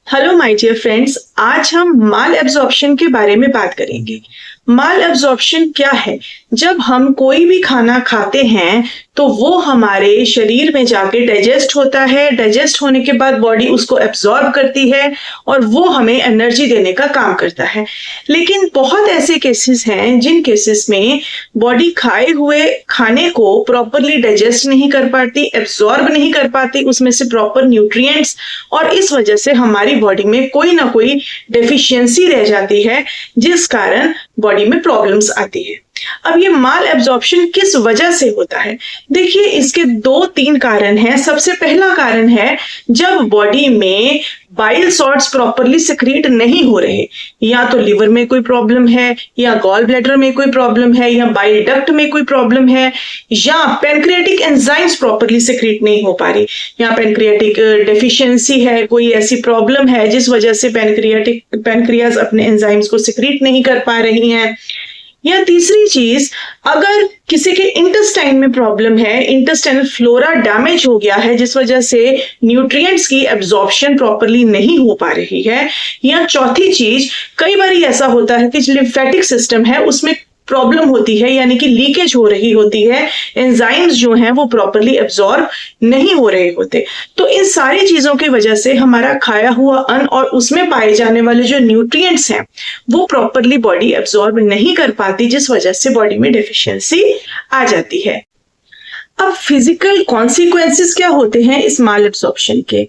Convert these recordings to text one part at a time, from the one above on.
Hello my dear friends, आज हम माल absorption के बारे में बात करेंगे। माल एब्जॉर्प्शन क्या है? जब हम कोई भी खाना खाते हैं तो वो हमारे शरीर में जाके डाइजेस्ट होता है। डाइजेस्ट होने के बाद बॉडी उसको एब्जॉर्ब करती है और वो हमें एनर्जी देने का काम करता है। लेकिन बहुत ऐसे केसेस हैं जिन केसेस में बॉडी खाए हुए खाने को प्रॉपरली डाइजेस्ट नहीं कर पाती, एब्जॉर्ब नहीं कर पाती उसमें से प्रॉपर न्यूट्रिएंट्स, और इस वजह से हमारी बॉडी में कोई ना कोई डेफिशिएंसी रह जाती है जिस कारण बॉडी में प्रॉब्लम्स आती है। अब ये माल एब्जॉर्प्शन किस वजह से होता है? देखिए, इसके 2-3 कारण हैं। सबसे पहला कारण है जब बॉडी में बाइल सॉल्ट्स प्रॉपरली सिक्रीट नहीं हो रहे, या तो लिवर में कोई प्रॉब्लम है, या गॉल ब्लैडर में कोई प्रॉब्लम है, या बाइल डक्ट में कोई प्रॉब्लम है, या पैनक्रियाटिक एंजाइम्स प्रॉपरली सिक्रीट नहीं हो पा रही, या पैनक्रियाटिक डेफिशिएंसी है, कोई ऐसी प्रॉब्लम है जिस वजह से पैनक्रियाज अपने एंजाइम्स को सिक्रीट नहीं कर पा रही हैं। या तीसरी चीज, अगर किसी के इंटेस्टाइन में प्रॉब्लम है, इंटेस्टाइनल फ्लोरा डैमेज हो गया है जिस वजह से न्यूट्रिएंट्स की एब्जॉर्प्शन प्रॉपरली नहीं हो पा रही है। या चौथी चीज, कई बार ऐसा होता है कि जो लिम्फेटिक सिस्टम है उसमें प्रॉब्लम होती है, यानी कि लीकेज हो रही होती है, एंजाइम्स जो हैं वो प्रॉपरली एब्जॉर्ब नहीं हो रहे होते। तो इन सारी चीजों की वजह से हमारा खाया हुआ अन्न और उसमें पाए जाने वाले जो न्यूट्रिएंट्स हैं वो प्रॉपरली बॉडी एब्जॉर्ब नहीं कर पाती, जिस वजह से बॉडी में डेफिशिएंसी आ जाती है। अब फिजिकल कॉन्सिक्वेंसेस क्या होते हैं इस माल एब्जॉर्प्शन के?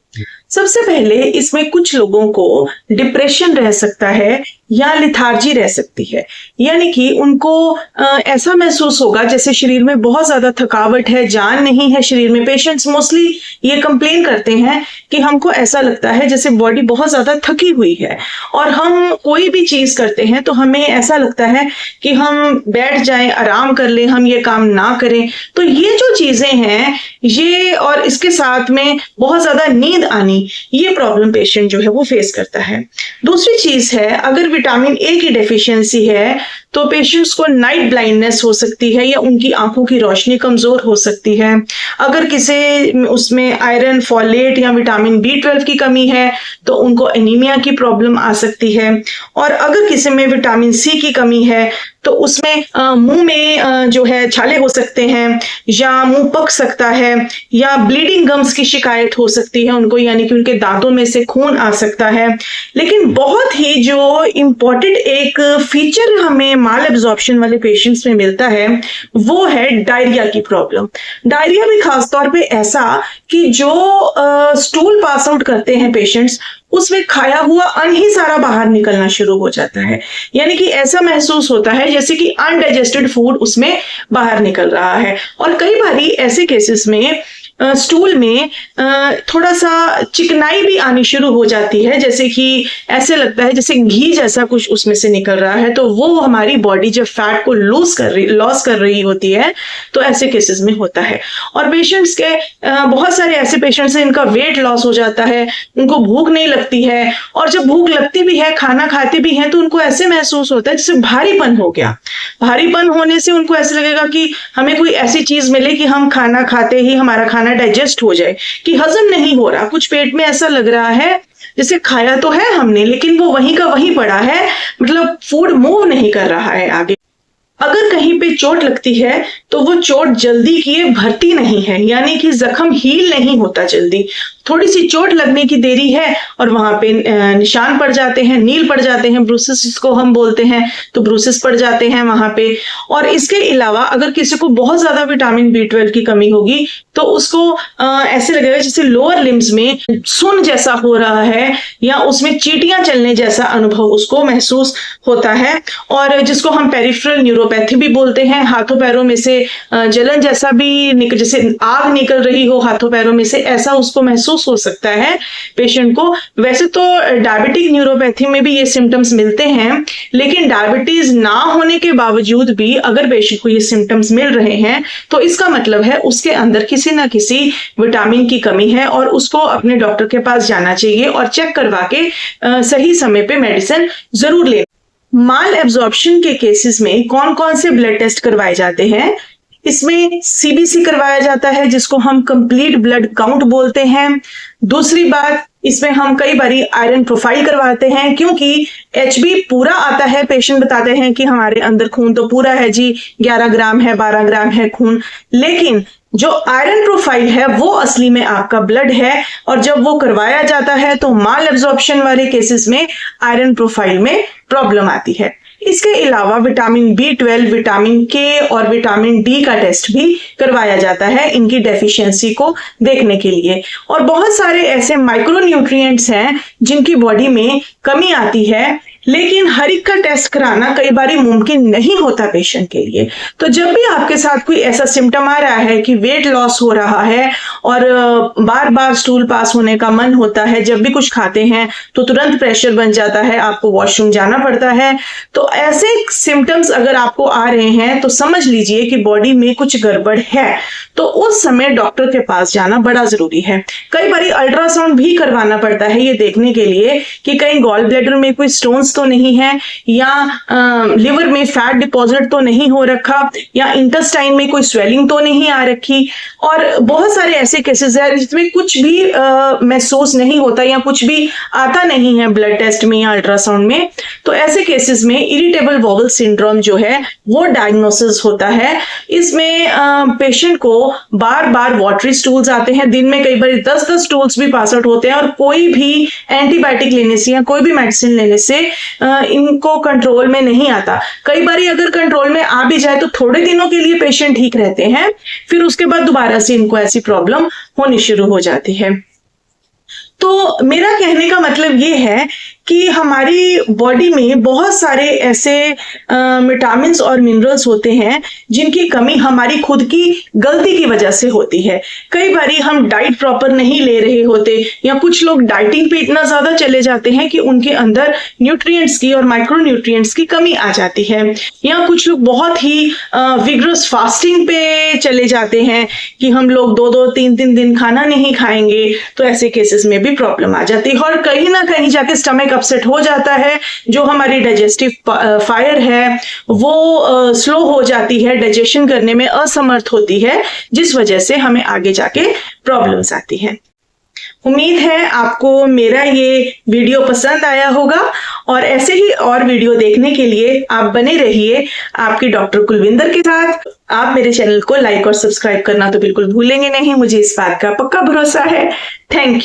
सबसे पहले इसमें कुछ लोगों को डिप्रेशन रह सकता है या लिथार्जी रह सकती है, यानी कि उनको ऐसा महसूस होगा जैसे शरीर में बहुत ज्यादा थकावट है, जान नहीं है शरीर में। पेशेंट्स मोस्टली ये कंप्लेन करते हैं कि हमको ऐसा लगता है जैसे बॉडी बहुत ज्यादा थकी हुई है, और हम कोई भी चीज करते हैं तो हमें ऐसा लगता है कि हम बैठ जाएं, आराम कर लें, हम ये काम ना करें। तो ये जो चीजें हैं ये, और इसके साथ में बहुत ज्यादा नींद आनी, ये प्रॉब्लम पेशेंट जो है वो फेस करता है। दूसरी चीज है, अगर विटामिन ए की डेफिशिएंसी है तो पेशेंट्स को नाइट ब्लाइंडनेस हो सकती है या उनकी आंखों की रोशनी कमजोर हो सकती है। अगर किसी उसमें आयरन, फॉलेट या विटामिन B12 की कमी है तो उनको एनीमिया की प्रॉब्लम आ सकती है। और अगर किसी में विटामिन C की कमी है तो उसमें मुंह में जो है छाले हो सकते हैं, या मुंह पक सकता है, या ब्लीडिंग गम्स की शिकायत हो सकती है उनको, यानी कि उनके दांतों में से खून आ सकता है। लेकिन बहुत ही जो इम्पोर्टेंट एक फीचर हमें माल एब्जॉर्प्शन वाले पेशेंट्स में मिलता है वो है डायरिया की प्रॉब्लम। डायरिया भी खासतौर पे ऐसा कि जो स्टूल पास आउट करते हैं पेशेंट्स, उसमें खाया हुआ अन्न ही सारा बाहर निकलना शुरू हो जाता है, यानी कि ऐसा महसूस होता है जैसे कि अनडाइजेस्टेड फूड उसमें बाहर निकल रहा है। और कई बारी ऐसे केसेस में स्टूल में थोड़ा सा चिकनाई भी आनी शुरू हो जाती है, जैसे कि ऐसे लगता है जैसे घी जैसा कुछ उसमें से निकल रहा है। तो वो हमारी बॉडी जब फैट को लॉस कर रही होती है तो ऐसे केसेस में होता है। और पेशेंट्स के बहुत सारे ऐसे पेशेंट्स हैं इनका वेट लॉस हो जाता है, उनको भूख नहीं लगती है, और जब भूख लगती भी है, खाना खाते भी हैं, तो उनको ऐसे महसूस होता है जैसे भारीपन हो गया। भारीपन होने से उनको ऐसे लगेगा कि हमें कोई ऐसी चीज मिले कि हम खाना खाते ही हमारा खाना डाइजेस्ट हो जाए, कि हजम नहीं हो रहा, कुछ पेट में ऐसा लग रहा है जैसे खाया तो है हमने लेकिन वो वहीं का वहीं पड़ा है, मतलब फूड मूव नहीं कर रहा है आगे। अगर कहीं पे चोट लगती है तो वो चोट जल्दी किए भरती नहीं है, यानी कि जख्म हील नहीं होता जल्दी। थोड़ी सी चोट लगने की देरी है और वहां पे निशान पड़ जाते हैं, नील पड़ जाते हैं, ब्रूसेस जिसको हम बोलते हैं, तो ब्रूसेस पड़ जाते हैं वहां पे। और इसके अलावा अगर किसी को बहुत ज्यादा विटामिन B12 की कमी होगी तो उसको ऐसे लगेगा जैसे लोअर लिम्स में सुन जैसा हो रहा है, या उसमें चींटियां चलने जैसा अनुभव उसको महसूस होता है। और जिसको हम पेरिफेरल न्यूरोपैथी भी बोलते हैं, हाथों पैरों में से जलन जैसा भी, जैसे आग निकल रही हो हाथों पैरों में से, ऐसा उसको महसूस हो सकता है पेशेंट को। वैसे तो डायबिटिक न्यूरोपैथी में भी ये सिम्टम्स मिलते हैं, लेकिन डायबिटीज ना होने के बावजूद भी अगर पेशेंट को ये सिम्टम्स मिल रहे हैं तो इसका मतलब है उसके अंदर किसी ना किसी विटामिन की कमी है, और उसको अपने डॉक्टर के पास जाना चाहिए और चेक करवा के सही समय पे मेडिसिन जरूर लें। माल एब्जॉर्प्शन के केसेस में कौन कौन से ब्लड टेस्ट करवाए जाते हैं? इसमें CBC करवाया जाता है जिसको हम कंप्लीट ब्लड काउंट बोलते हैं। दूसरी बात, इसमें हम कई बारी आयरन प्रोफाइल करवाते हैं, क्योंकि HB पूरा आता है, पेशेंट बताते हैं कि हमारे अंदर खून तो पूरा है जी, 11 ग्राम है, 12 ग्राम है खून, लेकिन जो आयरन प्रोफाइल है वो असली में आपका ब्लड है, और जब वो करवाया जाता है तो माल एब्जॉर्प्शन वाले केसेस में आयरन प्रोफाइल में प्रॉब्लम आती है। इसके अलावा विटामिन B12, विटामिन K और विटामिन D का टेस्ट भी करवाया जाता है इनकी डेफिशिएंसी को देखने के लिए। और बहुत सारे ऐसे माइक्रोन्यूट्रिएंट्स हैं जिनकी बॉडी में कमी आती है, लेकिन हर एक का टेस्ट कराना कई बार मुमकिन नहीं होता पेशेंट के लिए। तो जब भी आपके साथ कोई ऐसा सिम्टम आ रहा है कि वेट लॉस हो रहा है और बार बार स्टूल पास होने का मन होता है, जब भी कुछ खाते हैं तो तुरंत प्रेशर बन जाता है, आपको वॉशरूम जाना पड़ता है, तो ऐसे सिम्टम्स अगर आपको आ रहे हैं तो समझ लीजिए कि बॉडी में कुछ गड़बड़ है। तो उस समय डॉक्टर के पास जाना बड़ा जरूरी है। कई बार अल्ट्रासाउंड भी करवाना पड़ता है ये देखने के लिए कि कहीं गॉल ब्लैडर में कोई स्टोन्स तो नहीं है, या लिवर में फैट डिपॉजिट तो नहीं हो रखा, या इंटेस्टाइन में कोई स्वेलिंग तो नहीं आ रखी। और बहुत सारे ऐसे केसेस हैं जिसमें कुछ भी महसूस नहीं होता या कुछ भी आता नहीं है ब्लड टेस्ट में या अल्ट्रासाउंड में। तो ऐसे केसेस में इरिटेबल बॉवल सिंड्रोम जो है वो डायग्नोसिस होता है। इसमें पेशेंट को बार बार वाटरी स्टूल्स आते हैं, दिन में कई बार 10-10 स्टूल्स भी पास आउट होते हैं, और कोई भी एंटीबायोटिक लेने से या कोई भी मेडिसिन लेने से इनको कंट्रोल में नहीं आता। कई बार अगर कंट्रोल में आ भी जाए तो थोड़े दिनों के लिए पेशेंट ठीक रहते हैं, फिर उसके बाद दोबारा से इनको ऐसी प्रॉब्लम होनी शुरू हो जाती है। तो मेरा कहने का मतलब ये है कि हमारी बॉडी में बहुत सारे ऐसे विटामिन्स और मिनरल्स होते हैं जिनकी कमी हमारी खुद की गलती की वजह से होती है। कई बारी हम डाइट प्रॉपर नहीं ले रहे होते, या कुछ लोग डाइटिंग पे इतना ज्यादा चले जाते हैं कि उनके अंदर न्यूट्रिएंट्स की और माइक्रो न्यूट्रिएंट्स की कमी आ जाती है, या कुछ लोग बहुत ही विग्रस फास्टिंग पे चले जाते हैं कि हम लोग 2-2, 3-3 दिन खाना नहीं खाएंगे, तो ऐसे केसेस में भी प्रॉब्लम आ जाती है, और कहीं ना कहीं जाके स्टमक अपसेट हो जाता है। जो हमारी डाइजेस्टिव फायर है वो स्लो हो जाती है, डाइजेशन करने में असमर्थ होती है, जिस वजह से हमें आगे जाके प्रॉब्लम्स आती हैं। उम्मीद है आपको मेरा ये वीडियो पसंद आया होगा, और ऐसे ही और वीडियो देखने के लिए आप बने रहिए आपकी डॉक्टर कुलविंदर के साथ। आप मेरे चैनल को लाइक और सब्सक्राइब करना तो बिल्कुल भूलेंगे नहीं, मुझे इस बात का पक्का भरोसा है। Thank you.